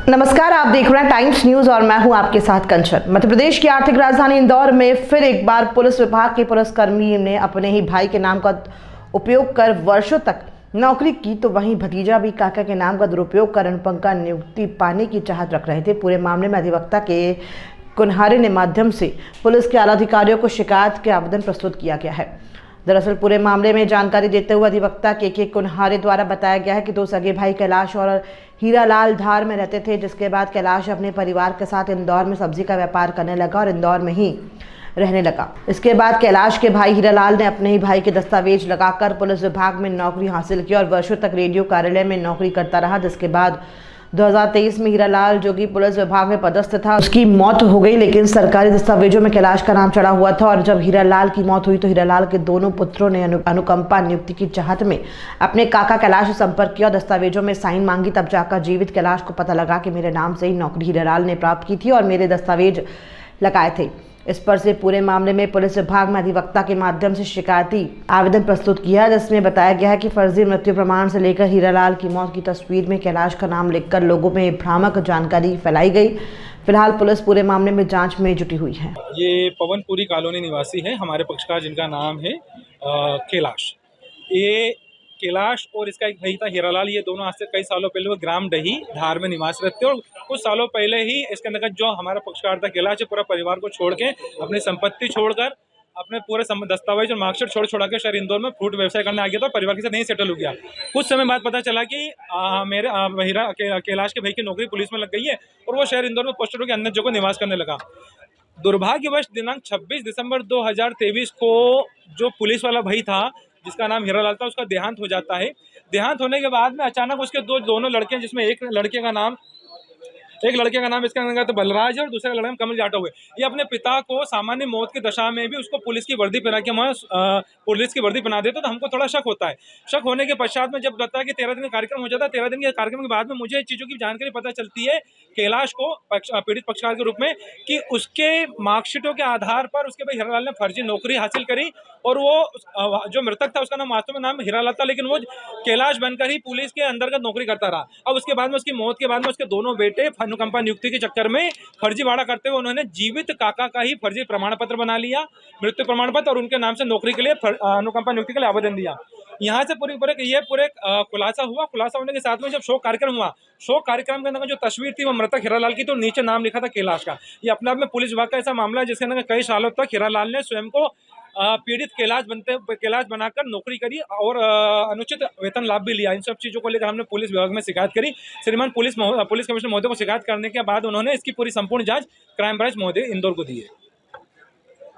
नमस्कार, आप देख रहे हैं टाइम्स न्यूज और मैं हूं आपके साथ कंचन। मध्य प्रदेश की आर्थिक राजधानी इंदौर में फिर एक बार पुलिस विभाग के पुलिसकर्मी ने अपने ही भाई के नाम का उपयोग कर वर्षों तक नौकरी की, तो वहीं भतीजा भी काका के नाम का दुरुपयोग कर अनुपम का नियुक्ति पाने की चाहत रख रहे थे। पूरे मामले में अधिवक्ता के कुन्हारे ने माध्यम से पुलिस के आला अधिकारियों को शिकायत के आवेदन प्रस्तुत किया गया है। दरअसल पूरे मामले में जानकारी देते हुए अधिवक्ता के कुन्हारे द्वारा बताया गया है कि दो सगे भाई कैलाश और हीरालाल धार में रहते थे, जिसके बाद कैलाश अपने परिवार के साथ इंदौर में सब्जी का व्यापार करने लगा और इंदौर में ही रहने लगा। इसके बाद कैलाश के भाई हीरालाल ने अपने ही भाई के दस्तावेज लगाकर पुलिस विभाग में नौकरी हासिल की और वर्षों तक रेडियो कार्यालय में नौकरी करता रहा। जिसके बाद 2023 में हीरालाल, जो कि पुलिस विभाग में पदस्थ था, उसकी मौत हो गई, लेकिन सरकारी दस्तावेजों में कैलाश का नाम चढ़ा हुआ था। और जब हीरालाल की मौत हुई तो हीरालाल के दोनों पुत्रों ने अनुकंपा नियुक्ति की चाहत में अपने काका कैलाश से संपर्क किया और दस्तावेजों में साइन मांगी। तब जाकर जीवित कैलाश को पता लगा कि मेरे नाम से ही नौकरी हीरालाल ने प्राप्त की थी और मेरे दस्तावेज लगाए थे। इस पर से पूरे मामले में पुलिस विभाग में अधिवक्ता के माध्यम से शिकायती आवेदन प्रस्तुत किया है, जिसमें बताया गया है कि फर्जी मृत्यु प्रमाण से लेकर हीरालाल की मौत की तस्वीर में कैलाश का नाम लिखकर लोगों में भ्रामक जानकारी फैलाई गई। फिलहाल पुलिस पूरे मामले में जांच में जुटी हुई है। ये पवनपुरी कॉलोनी निवासी है हमारे पक्षकार, जिनका नाम है कैलाश। ये कैलाश और इसका एक भाई था हीरालाल, ये दोनों आज से कई सालों पहले वो ग्राम डही धार में निवास रहते और कुछ सालों पहले ही इसके अंतर्गत जो हमारा पक्षकार था कैलाश, पूरा परिवार को छोड़ के, अपनी संपत्ति छोड़कर, अपने पूरे दस्तावेज और मार्कशीट छोड़ के शहर इंदौर में फ्रूट व्यवसाय करने आ गया था। परिवार के साथ नहीं सेटल हो गया। कुछ समय बाद पता चला कि मेरे कैलाश के भाई की नौकरी पुलिस में लग गई है और वो शहर इंदौर में पोस्टर के अन्य जगह निवास करने लगा। दुर्भाग्यवश दिनांक 26 दिसंबर 2023 को जो पुलिस वाला भाई था, जिसका नाम हीरालाल था, उसका देहांत हो जाता है। देहांत होने के बाद में अचानक उसके दोनों लड़के, जिसमें एक लड़के का नाम इसका नाम तो बलराज है और दूसरे का नाम कमल जाटव है। ये अपने पिता को सामान्य मौत की दशा में भी उसको पुलिस की वर्दी पहना के पुलिस की वर्दी पहना देते, तो हमको थोड़ा शक होता है। शक होने के पश्चात में जब बताया कि 13 दिन का कार्यक्रम हो जाता है, 13 दिन के कार्यक्रम के बाद में मुझे चीज़ों की जानकारी पता चलती है कैलाश को पीड़ित पक्षकार के रूप में, कि उसके मार्कशीटों के आधार पर उसके भाई हीरालाल ने फर्जी नौकरी हासिल करी और वो जो मृतक था उसका नाम वास्तव में नाम हीरालाल था, लेकिन वो कैलाश बनकर ही पुलिस के अंतर्गत नौकरी करता रहा। अब उसके बाद में, उसकी मौत के बाद में, उसके दोनों बेटे अनुकंपा नियुक्ति के चक्कर में फर्जीवाड़ा करते हुए उन्होंने जीवित काका का ही फर्जी प्रमाण पत्र बना लिया, मृत्यु प्रमाण पत्र, और उनके नाम से नौकरी के लिए अनुकंपा नियुक्ति के लिए आवेदन दिया। यहाँ से पूरे खुलासा हुआ। खुलासा होने के साथ में जब शोक कार्यक्रम हुआ, शोक कार्यक्रम के अंदर जो तस्वीर थी वो मृतक हीरालाल की, तो नीचे नाम लिखा था कैलाश का। ये अपने आप में पुलिस विभाग का ऐसा मामला है जिसके अंदर कई सालों तक हीरालाल ने स्वयं को पीड़ित कैलाश बनाकर नौकरी करी और अनुचित वेतन लाभ भी लिया। इन सब चीज़ों को लेकर हमने पुलिस विभाग में शिकायत करी। श्रीमान पुलिस कमिश्नर महोदय को शिकायत करने के बाद उन्होंने इसकी पूरी संपूर्ण जांच क्राइम ब्रांच महोदय इंदौर को दी है।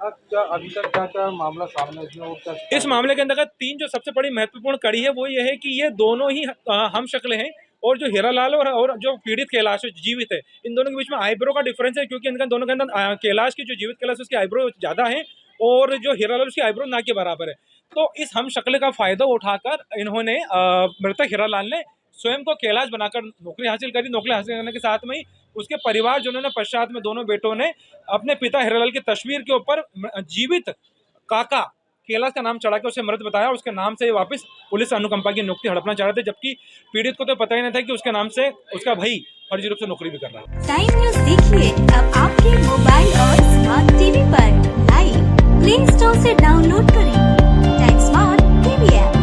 अभी तक क्या मामला सामने है? इस मामले के अंतर्गत 3 जो सबसे बड़ी महत्वपूर्ण कड़ी है वो ये है कि ये दोनों ही हम शक्ल हैं, और जो हीरालाल और जो पीड़ित कैलाश जीवित है, इन दोनों के बीच में आईब्रो का डिफरेंस है, क्योंकि इनका दोनों के अंदर कैलाश की जो जीवित कैलाश उसकी आईब्रो ज़्यादा है और जो हीरालाल उसकी आईब्रो ना के बराबर है। तो इस हम शक्ल का फायदा उठाकर इन्होंने मृतक हीरालाल ने स्वयं को कैलाश बनाकर नौकरी हासिल करी। नौकरी हासिल करने के साथ में ही उसके परिवारजनों ने पश्चात में, दोनों बेटों ने अपने पिता हीरालाल की तस्वीर के ऊपर जीवित काका कैलाश का नाम चढ़ा के उसे मृत बताया। उसके नाम से वापस पुलिस अनुकंपा की नियुक्ति हड़पना चाह रहे थे, जबकि पीड़ित को तो पता ही नहीं था कि उसके नाम से उसका भाई फर्जी रूप से नौकरी भी कर रहा है। टाइम न्यूज देखिए अब आपके मोबाइल और स्मार्ट टीवी पर लाइव प्ले स्टोर से डाउनलोड करें टाइम स्मार्ट टीवी ऐप।